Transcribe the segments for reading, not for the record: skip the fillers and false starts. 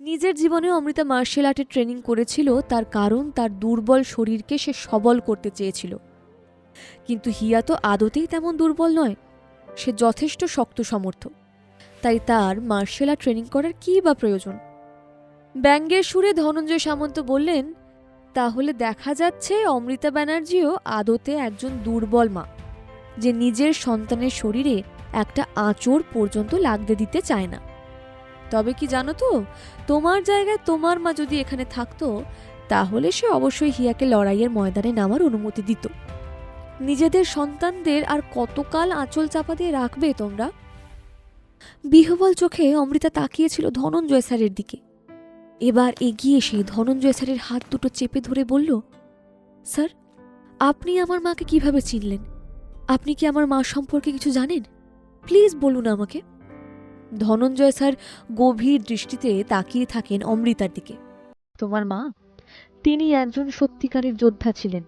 নিজের জীবনে অমৃতা মার্শাল আর্টের ট্রেনিং করেছিল তার কারণ তার দুর্বল শরীরকে সে সবল করতে চেয়েছিল। কিন্তু হিয়া তো আদতেই তেমন দুর্বল নয়, সে যথেষ্ট শক্ত সমর্থ। তাই তার মার্শাল আর্ট ট্রেনিং করার কী বা প্রয়োজন? ব্যঙ্গের সুরে ধনঞ্জয় সামন্ত বললেন, তাহলে দেখা যাচ্ছে অমৃতা ব্যানার্জিও আদতে একজন দুর্বল মা, যে নিজের সন্তানের শরীরে একটা আঁচড় পর্যন্ত লাগতে দিতে চায় না। তবে কি জানো তো, তোমার জায়গায় তোমার মা যদি এখানে থাকতো, তাহলে সে অবশ্যই হিয়াকে লড়াইয়ের ময়দানে নামার অনুমতি দিত। নিজেদের সন্তানদের আর কতকাল আঁচল চাপা দিয়ে রাখবে তোমরা? বিহ্বল চোখে অমৃতা তাকিয়েছিল ধনঞ্জয় স্যারের দিকে। এবার এগিয়ে এসে ধনঞ্জয় স্যারের হাত দুটো চেপে ধরে বলল, স্যার, আপনি আমার মাকে কিভাবে চিনলেন? আপনি কি আমার মা সম্পর্কে কিছু জানেন? প্লিজ বলুন আমাকে। ধনঞ্জয় স্যার গভীর দৃষ্টিতে তাকিয়ে থাকেন অমৃতার দিকে। তোমার মা, তিনি একজন সত্যিকারের যোদ্ধা ছিলেন।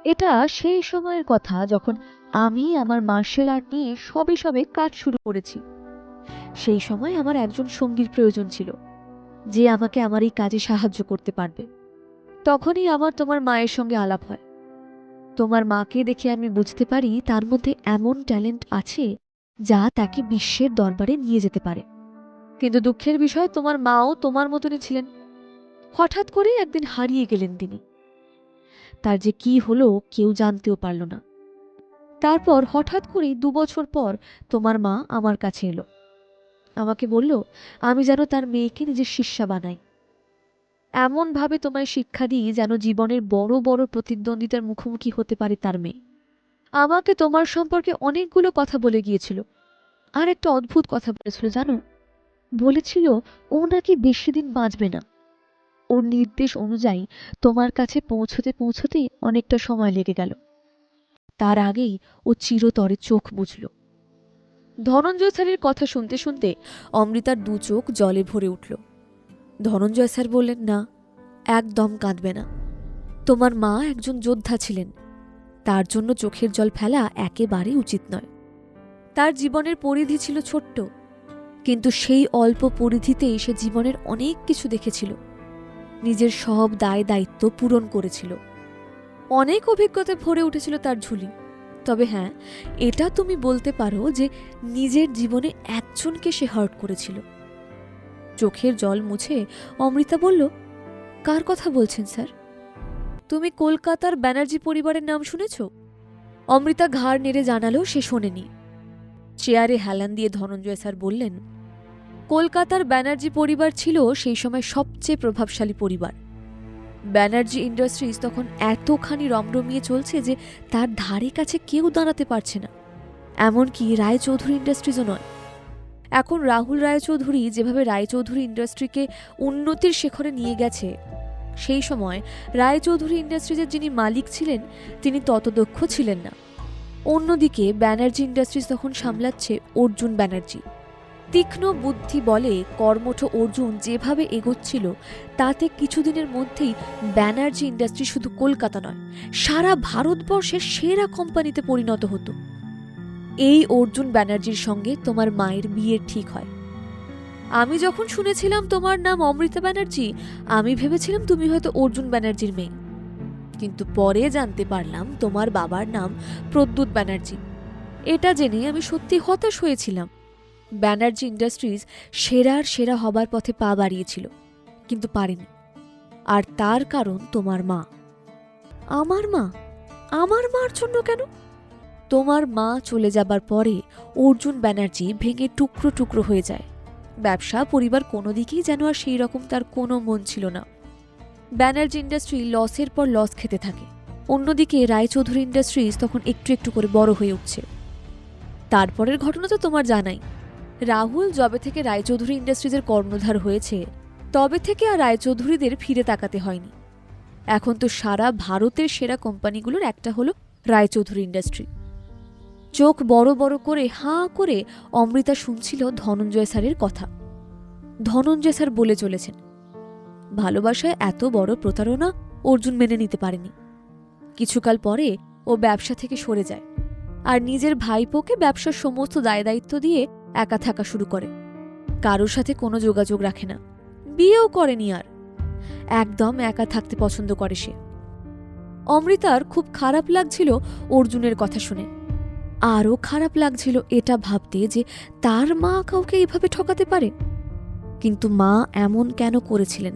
এটা সেই সময়ের কথা যখন আমি আমার মার্শাল আর্ট নিয়ে সবে কাজ শুরু করেছি। সেই সময় আমার একজন সঙ্গীর প্রয়োজন ছিল, যে আমাকে আমার এই কাজে সাহায্য করতে পারবে। তখনই আমার তোমার মায়ের সঙ্গে আলাপ হয়। তোমার মাকে দেখে আমি বুঝতে পারি তার মধ্যে এমন ট্যালেন্ট আছে যা তাকে বিশ্বের দরবারে নিয়ে যেতে পারে। কিন্তু দুঃখের বিষয়, তোমার মাও তোমার মতনই ছিলেন। হঠাৎ করে একদিন হারিয়ে গেলেন তিনি। তার যে কি হলো কেউ জানতেও পারল না। তারপর হঠাৎ করেই 2 বছর পর তোমার মা আমার কাছে এলো। আমাকে বলল আমি যেন তার মেয়েকে নিজের শিষ্যা বানাই, এমনভাবে তোমায় শিক্ষা দিই যেন জীবনের বড় বড় প্রতিদ্বন্দ্বিতার মুখোমুখি হতে পারে তার মেয়ে। আমাকে তোমার সম্পর্কে অনেকগুলো কথা বলে গিয়েছিল। আর একটা অদ্ভুত কথা বলেছিল জানো, বলেছিল ও নাকি বেশি দিন বাঁচবে না। ওর নির্দেশ অনুযায়ী তোমার কাছে পৌঁছতে পৌঁছতেই অনেকটা সময় লেগে গেল। তার আগেই ও চিরতরে চোখ বুঝল। ধনঞ্জয় স্যারের কথা শুনতে শুনতে অমৃতার দু চোখ জলে ভরে উঠল। ধনঞ্জয় স্যার বললেন, না, একদম কাঁদবে না। তোমার মা একজন যোদ্ধা ছিলেন, তার জন্য চোখের জল ফেলা একেবারেই উচিত নয়। তার জীবনের পরিধি ছিল ছোট্ট, কিন্তু সেই অল্প পরিধিতেই সে জীবনের অনেক কিছু দেখেছিল, নিজের সব দায় দায়িত্ব পূরণ করেছিল। অনেক অভিজ্ঞতায় ভরে উঠেছিল তার ঝুলি। তবে হ্যাঁ, এটা তুমি বলতে পারো যে নিজের জীবনে একজনকে সে হার্ট করেছিল। চোখের জল মুছে অমৃতা বলল, কার কথা বলছেন স্যার? তুমি কলকাতার ব্যানার্জি পরিবারের নাম শুনেছ? অমৃতা ঘাড় নেড়ে জানালো সে শোনেনি। চেয়ারে হেলান দিয়ে ধনঞ্জয় স্যার বললেন, কলকাতার ব্যানার্জি পরিবার ছিল সেই সময় সবচেয়ে প্রভাবশালী পরিবার। ব্যানার্জি ইন্ডাস্ট্রিজ তখন এতখানি রমরমিয়ে চলছে যে তার ধারে কাছে কেউ দাঁড়াতে পারছে না, এমনকি রায়চৌধুরী ইন্ডাস্ট্রিজও নয়। এখন রাহুল রায়চৌধুরী যেভাবে রায়চৌধুরী ইন্ডাস্ট্রিকে উন্নতির শিখরে নিয়ে গেছে, সেই সময় রায়চৌধুরী ইন্ডাস্ট্রিজের যিনি মালিক ছিলেন তিনি তত দক্ষ ছিলেন না। অন্যদিকে ব্যানার্জি ইন্ডাস্ট্রিজ তখন সামলাচ্ছে অর্জুন ব্যানার্জি। তীক্ষ্ণ বুদ্ধি বলে কর্মঠ অর্জুন যেভাবে এগোচ্ছিল, তাতে কিছুদিনের মধ্যেই ব্যানার্জি ইন্ডাস্ট্রি শুধু কলকাতা নয়, সারা ভারতবর্ষের সেরা কোম্পানিতে পরিণত হতো। এই অর্জুন ব্যানার্জির সঙ্গে তোমার মায়ের বিয়ের ঠিক হয়। আমি যখন শুনেছিলাম তোমার নাম অমৃতা ব্যানার্জি, আমি ভেবেছিলাম তুমি হয়তো অর্জুন ব্যানার্জির মেয়ে। কিন্তু পরে জানতে পারলাম তোমার বাবার নাম প্রদ্যুৎ ব্যানার্জি। এটা জেনে আমি সত্যি হতাশ হয়েছিলাম। ব্যানার্জি ইন্ডাস্ট্রিজ সেরার সেরা হবার পথে পা বাড়িয়েছিল, কিন্তু পারেনি। আর তার কারণ তোমার মা। আমার মা? আমার মার জন্য কেন? তোমার মা চলে যাবার পরে অর্জুন ব্যানার্জি ভেঙে টুকরো টুকরো হয়ে যায়। ব্যবসা পরিবার কোনো দিকেই যেন আর সেই রকম তার কোনো মন ছিল না। ব্যানার্জি ইন্ডাস্ট্রি লসের পর লস খেতে থাকে। অন্যদিকে রায়চৌধুরী ইন্ডাস্ট্রিজ তখন একটু একটু করে বড় হয়ে উঠছে। তারপরের ঘটনা তো তোমার জানাই। রাহুল যবে থেকে রায়চৌধুরী ইন্ডাস্ট্রিজের কর্ণধার হয়েছে, তবে থেকে আর রায়চৌধুরীদের ফিরে তাকাতে হয়নি। এখন তো সারা ভারতের সেরা কোম্পানিগুলোর একটা হলো রায়চৌধুরী ইন্ডাস্ট্রি। চোখ বড় বড় করে হাঁ করে অমৃতা শুনছিল ধনঞ্জয় স্যারের কথা। ধনঞ্জয় স্যার বলে চলেছেন, ভালোবাসায় এত বড় প্রতারণা অর্জুন মেনে নিতে পারেনি। কিছুকাল পরে ও ব্যবসা থেকে সরে যায় আর নিজের ভাইপোকে ব্যবসার সমস্ত দায় দায়িত্ব দিয়ে একা থাকা শুরু করে। কারোর সাথে কোনো যোগাযোগ রাখে না, বিয়েও করেনি, আর একদম একা থাকতে পছন্দ করে সে। অমৃতার খুব খারাপ লাগছিল অর্জুনের কথা শুনে। আরও খারাপ লাগছিল এটা ভাবতে যে তার মা কাউকে এভাবে ঠকাতে পারে। কিন্তু মা এমন কেন করেছিলেন?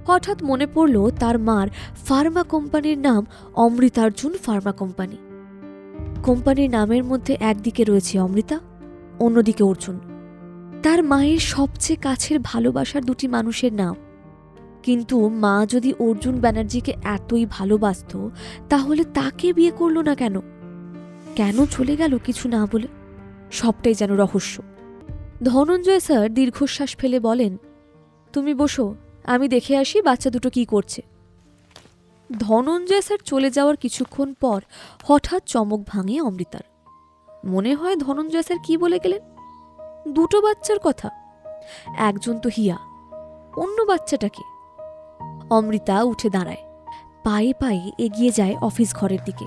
হঠাৎ মনে পড়ল তার মার ফার্মা কোম্পানির নাম অমৃতার্জুন ফার্মা কোম্পানি। কোম্পানির নামের মধ্যে একদিকে রয়েছে অমৃতা, অন্যদিকে অর্জুন। তার মায়ের সবচেয়ে কাছের ভালোবাসার দুটি মানুষের নাম। কিন্তু মা যদি অর্জুন ব্যানার্জিকে এতই ভালোবাসত, তাহলে তাকে বিয়ে করল না কেন? কেন চলে গেল কিছু না বলে? সবটাই যেন রহস্য। ধনঞ্জয় স্যার দীর্ঘশ্বাস ফেলে বলেন, তুমি বসো, আমি দেখে আসি বাচ্চা দুটো কি করছে। ধনঞ্জয় স্যার চলে যাওয়ার কিছুক্ষণ পর হঠাৎ চমক ভাঙে অমৃতার। মনে হয় ধনঞ্জয় স্যার কি বলে গেলেন? দুটো বাচ্চার কথা। একজন তো হিয়া, অন্য বাচ্চাটাকে। অমৃতা উঠে দাঁড়ায়, পায়ে পায়ে এগিয়ে যায় অফিস ঘরের দিকে।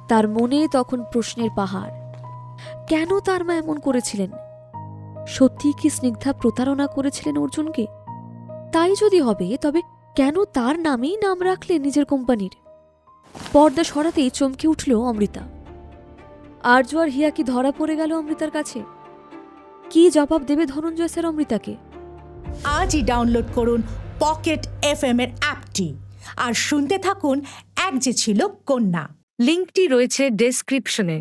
তার মনে তখন প্রশ্নের পাহাড়। কেন তার মা এমন করেছিলেন? সত্যি কি স্নিগ্ধা প্রতারণা করেছিলেন অর্জুনকে? তাই যদি হবে, তবে কেন তার নামেই নাম রাখলেন নিজের কোম্পানির? পর্দা সরাতেই চমকে উঠল অমৃতা। আর্য আর হিয়া কি ধরা পড়ে গেল অমৃতার কাছে? কি জবাব দেবে ধনঞ্জয় স্যার অমৃতাকে? আজই ডাউনলোড করুন পকেট এফএম এর অ্যাপটি আর শুনতে থাকুন এক যে ছিল কন্যা। লিঙ্কটি রয়েছে ডেসক্রিপশনে।